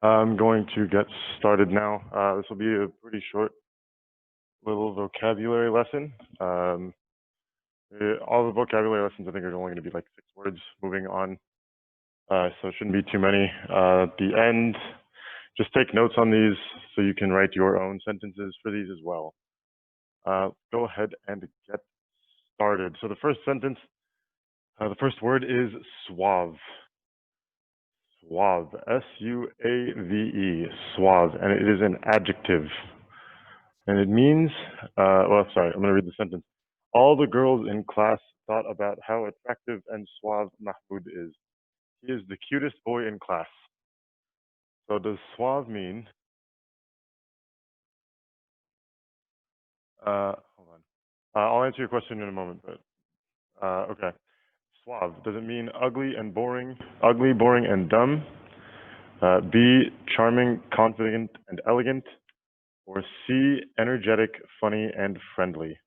I'm going to get started now. This will be a pretty short little vocabulary lesson. All the vocabulary lessons I think are only going to be like 6 words moving on, so it shouldn't be too many. At the end, just take notes on these so you can write your own sentences for these as well. Go ahead and get started. So the first sentence, the first word is suave. Suave, S-U-A-V-E, suave, and it is an adjective. And it means, well, sorry, I'm going to read the sentence. All the girls in class thought about how attractive and suave Mahmoud is. He is the cutest boy in class. So does suave mean, hold on. I'll answer your question in a moment, but, okay. Suave, does it mean ugly, boring and dumb? B, charming, confident, and elegant? Or C, energetic, funny, and friendly?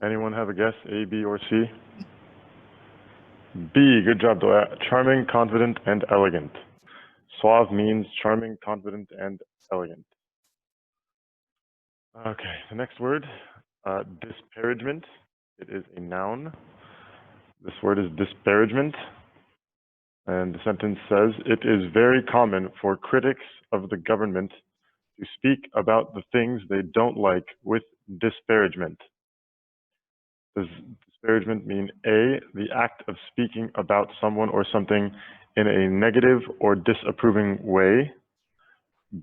Anyone have a guess? A, B, or C? B, good job, Doya. Charming, confident, and elegant. Suave means charming, confident, and elegant. Okay, the next word, disparagement. It is a noun. This word is disparagement. And the sentence says, it is very common for critics of the government to speak about the things they don't like with disparagement. Does disparagement mean A, the act of speaking about someone or something in a negative or disapproving way?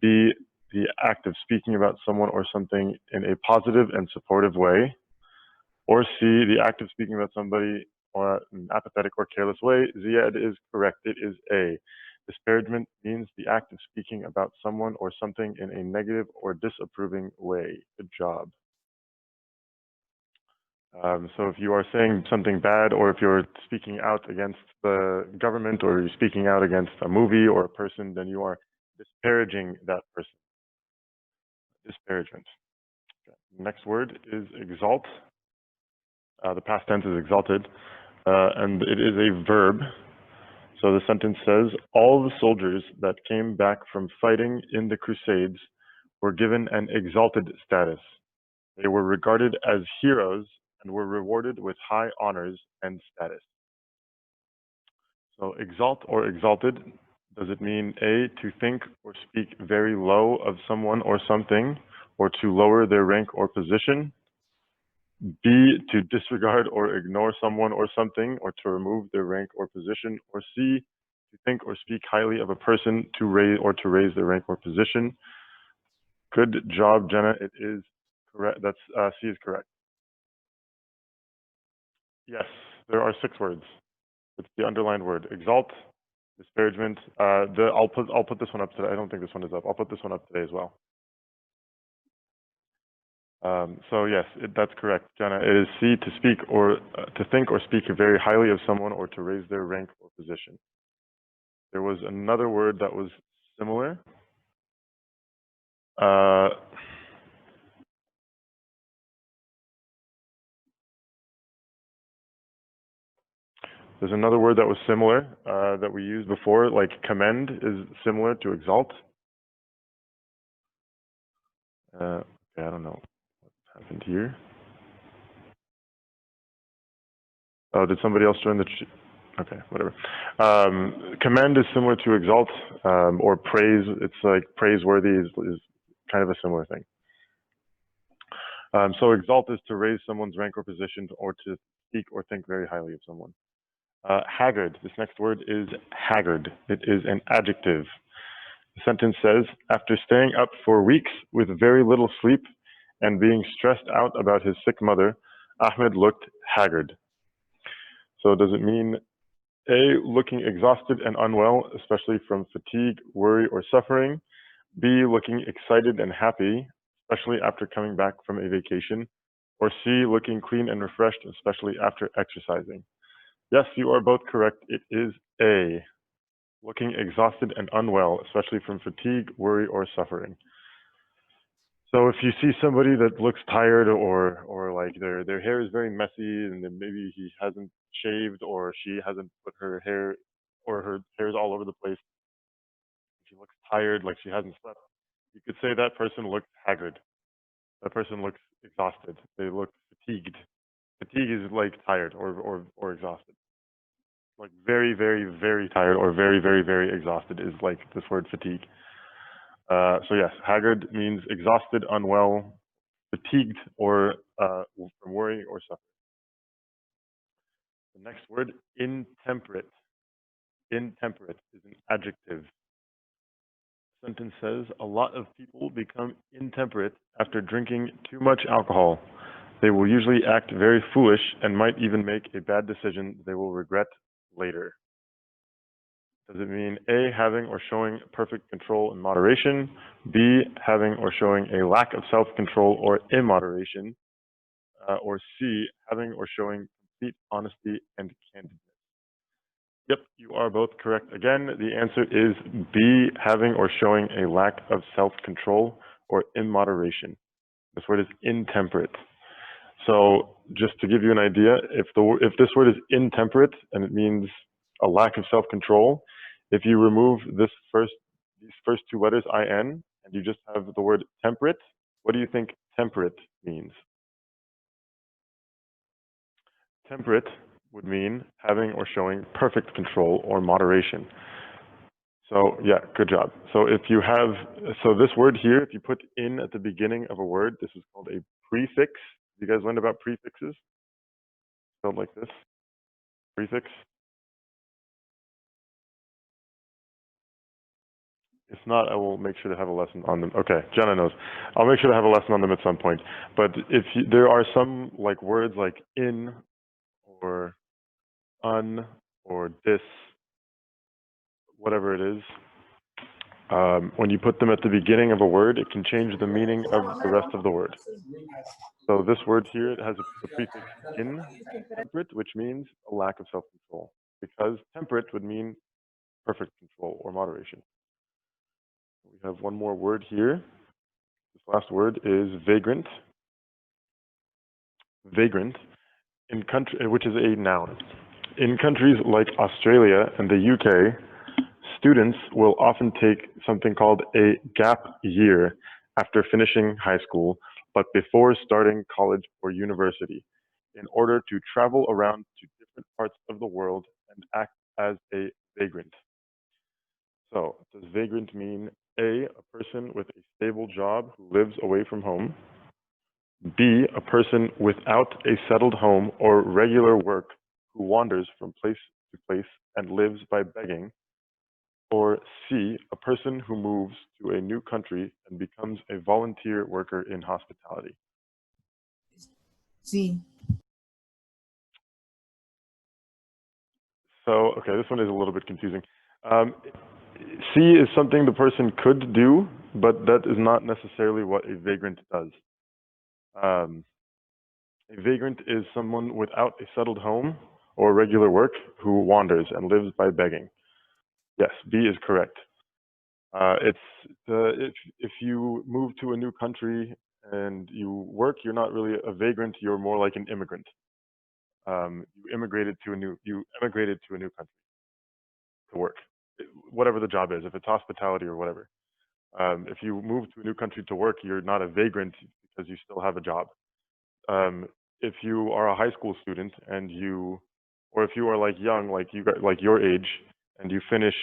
B, the act of speaking about someone or something in a positive and supportive way? Or C, the act of speaking about somebody or an apathetic or careless way? Ziad is correct. It is A. Disparagement means the act of speaking about someone or something in a negative or disapproving way. Good job. So if you are saying something bad, or if you're speaking out against the government, or you're speaking out against a movie or a person, then you are disparaging that person. Disparagement. Okay. Next word is exalt. The past tense is exalted, and it is a verb. So the sentence says, all the soldiers that came back from fighting in the Crusades were given an exalted status. They were regarded as heroes and were rewarded with high honors and status. So exalt or exalted, does it mean A, to think or speak very low of someone or something, or to lower their rank or position? B, to disregard or ignore someone or something, or to remove their rank or position? Or C, to think or speak highly of a person to raise their rank or position? Good job, Jenna. It is correct. That's C is correct. Yes, there are 6 words. It's the underlined word. Exalt, disparagement. I'll put this one up today. I don't think this one is up. I'll put this one up today as well. So yes, that's correct, Jenna. It is C, to speak or to think or speak very highly of someone, or to raise their rank or position. There was another word that was similar. There's another word that was similar that we used before, like commend is similar to exalt. Okay, I don't know what happened here. Oh, did somebody else join the? Okay, whatever. Commend is similar to exalt, or praise. It's like praiseworthy is kind of a similar thing. So exalt is to raise someone's rank or position, or to speak or think very highly of someone. Haggard, this next word is haggard. It is an adjective. The sentence says, after staying up for weeks with very little sleep and being stressed out about his sick mother, Ahmed looked haggard. So does it mean A, looking exhausted and unwell, especially from fatigue, worry, or suffering? B, looking excited and happy, especially after coming back from a vacation? Or C, looking clean and refreshed, especially after exercising? Yes, you are both correct. It is A, looking exhausted and unwell, especially from fatigue, worry, or suffering. So if you see somebody that looks tired or like their hair is very messy and then maybe he hasn't shaved or she hasn't put her hair or her hair's all over the place, she looks tired, like she hasn't slept, you could say that person looks haggard. That person looks exhausted. They look fatigued. Fatigue is like tired or exhausted. Like very, very, very tired or very, very, very exhausted is like this word fatigue. So yes, haggard means exhausted, unwell, fatigued, or from worry or suffering. The next word, intemperate. Intemperate is an adjective. The sentence says, a lot of people become intemperate after drinking too much alcohol. They will usually act very foolish and might even make a bad decision they will regret later. Does it mean A, having or showing perfect control and moderation, B, having or showing a lack of self-control or immoderation, or C, having or showing complete honesty and candidness? Yep, you are both correct. Again, the answer is B, having or showing a lack of self-control or immoderation. This word is intemperate. So just to give you an idea, if this word is intemperate and it means a lack of self-control, if you remove these first two letters, IN, and you just have the word temperate, what do you think temperate means? Temperate would mean having or showing perfect control or moderation. So yeah, good job. So this word here, if you put in at the beginning of a word, this is called a prefix. You guys learned about prefixes? Spelled like this, prefix. If not, I will make sure to have a lesson on them. Okay, Jenna knows. I'll make sure to have a lesson on them at some point. But there are some like words like in or un or this, whatever it is. When you put them at the beginning of a word, it can change the meaning of the rest of the word. So this word here, it has the prefix in, temperate, which means a lack of self-control, because temperate would mean perfect control or moderation. We have one more word here. This last word is vagrant. Vagrant, which is a noun. In countries like Australia and the UK, students will often take something called a gap year after finishing high school, but before starting college or university, in order to travel around to different parts of the world and act as a vagrant. So, does vagrant mean A, a person with a stable job who lives away from home? B, a person without a settled home or regular work who wanders from place to place and lives by begging? Or C, a person who moves to a new country and becomes a volunteer worker in hospitality? C. So, okay, this one is a little bit confusing. C is something the person could do, but that is not necessarily what a vagrant does. A vagrant is someone without a settled home or regular work who wanders and lives by begging. Yes, B is correct. If you move to a new country and you work, you're not really a vagrant. You're more like an immigrant. You emigrated to a new country to work, whatever the job is. If it's hospitality or whatever. If you move to a new country to work, you're not a vagrant because you still have a job. If you are a high school student and or if you are like young, like your age, and you finish,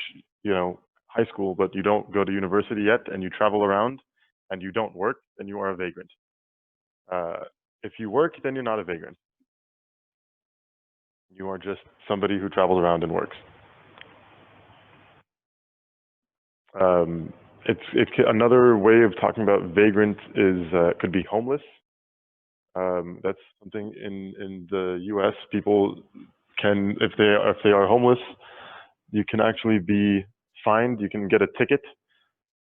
high school, but you don't go to university yet, and you travel around, and you don't work, then you are a vagrant. If you work, then you're not a vagrant. You are just somebody who travels around and works. Another way of talking about vagrant is could be homeless. That's something in the U.S. people can, if they are homeless, you can actually be fined. You can get a ticket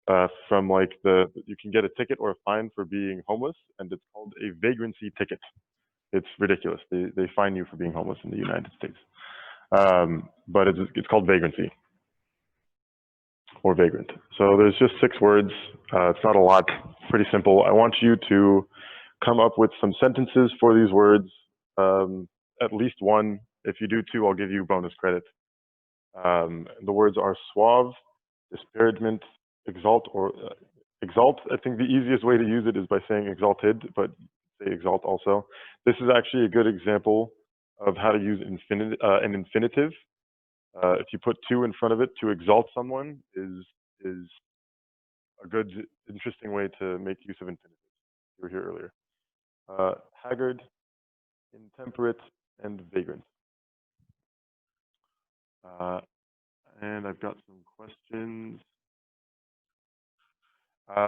you can get a ticket or a fine for being homeless, and it's called a vagrancy ticket. It's ridiculous. They fine you for being homeless in the United States, but it's called vagrancy. or vagrant. So there's just 6 words. It's not a lot, pretty simple. I want you to come up with some sentences for these words, at least one. If you do 2, I'll give you bonus credit. The words are suave, disparagement, exalt, or exalt. I think the easiest way to use it is by saying exalted, but say exalt also. This is actually a good example of how to use an infinitive. If you put to in front of it, to exalt someone is a good, interesting way to make use of infinitives. You were here earlier. Haggard, intemperate, and vagrant. And I've got some questions.